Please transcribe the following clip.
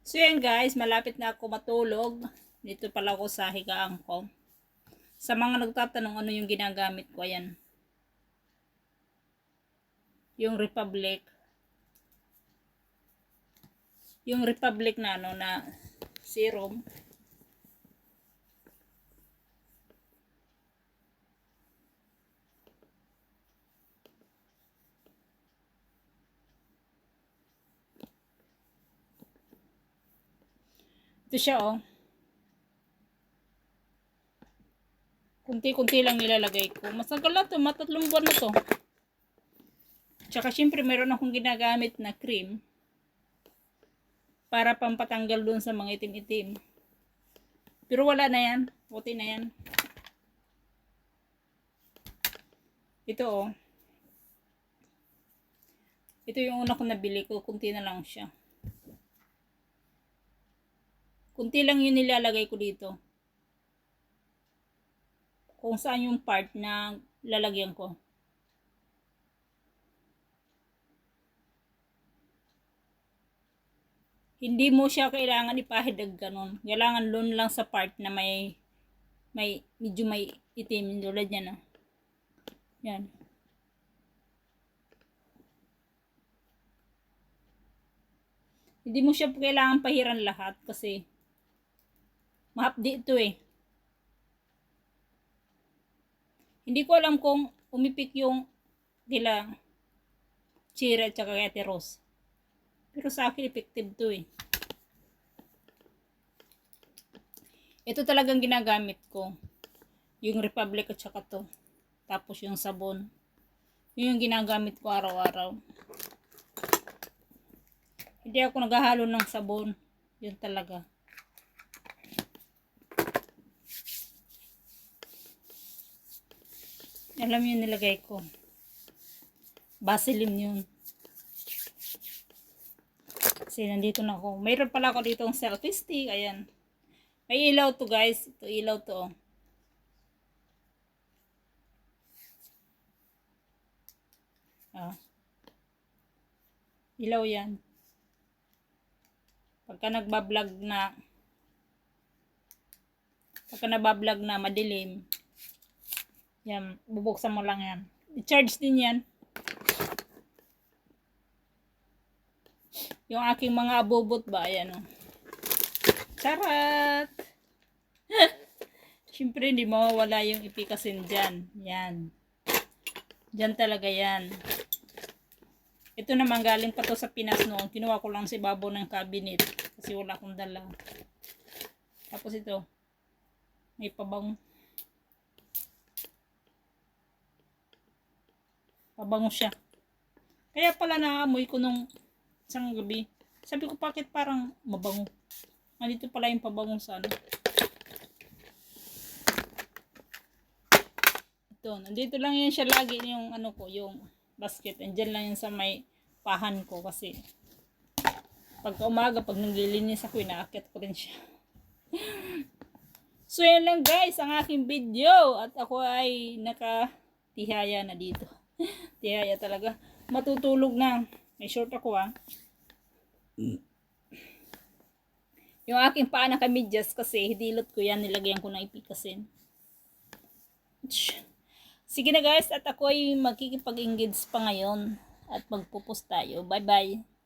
So yan guys, malapit na ako matulog. Dito pala ako sa higaan ko. Sa mga nagtatanong ano yung ginagamit ko, ayan. Yung Republic. Yung Republic na ano na serum. Ito siya oh. Kunti-kunti lang nilalagay ko. Masagal na to, matatlong buwan na to. Tsaka syempre meron akong ginagamit na cream para pampatanggal dun sa mga itim-itim. Pero wala na yan. Puti na yan. Ito oh. Ito yung una ko nabili ko. Kunti na lang siya. Kunti lang yung nilalagay ko dito. Kung saan yung part na lalagyan ko. Hindi mo siya kailangan ipahidag ganun. Kailangan doon lang sa part na may medyo may itim tulad niya na. Yan. Hindi mo siya kailangan pahiran lahat kasi mahapdi ito eh. Hindi ko alam kung umipik yung kila Chira at saka Ate Rose. Pero sa akin effective to eh. Ito talagang ginagamit ko. Yung Republic at saka to. Tapos yung sabon. Yun yung ginagamit ko araw-araw. Hindi ako naghahalo ng sabon. Yun talaga. Alam yun nilagay ko. Vaseline yun. Kasi nandito na ako. Mayroon pala ako dito ng selfie stick. Ayan. May ilaw to guys. Ito ilaw to. Ah. Ilaw yan. Pagka nagbablog na madilim. Yan. Bubuksan mo lang yan. I-charge din yan. Yung aking mga abobot ba, ayan o. Charat! Siyempre, hindi mawawala yung ipikasin dyan. Yan. Dyan talaga yan. Ito naman, galing pa to sa Pinas noon. Kinuha ko lang si babo ng cabinet. Kasi wala akong dala. Tapos ito. May pabango. Pabango siya. Kaya pala naamoy ko nung isang gabi. Sabi ko, bakit parang mabango? Nandito pala yung pabango sa ano. Ito, nandito lang yan siya lagi yung ano ko, yung basket. Andyan lang yan sa may pahan ko kasi pagka umaga, pag naglilinis ako, inaakit ko rin siya. So, yan lang guys, ang aking video. At ako ay nakatihaya na dito. Tihaya talaga. Matutulog na. May short ako Yung aking paa nakamidyas kasi hidilot ko yan. Nilagyan ko ng ipikasin. Sige na guys. At ako ay magkikipag-engage pa ngayon. At magpupus tayo. Bye bye.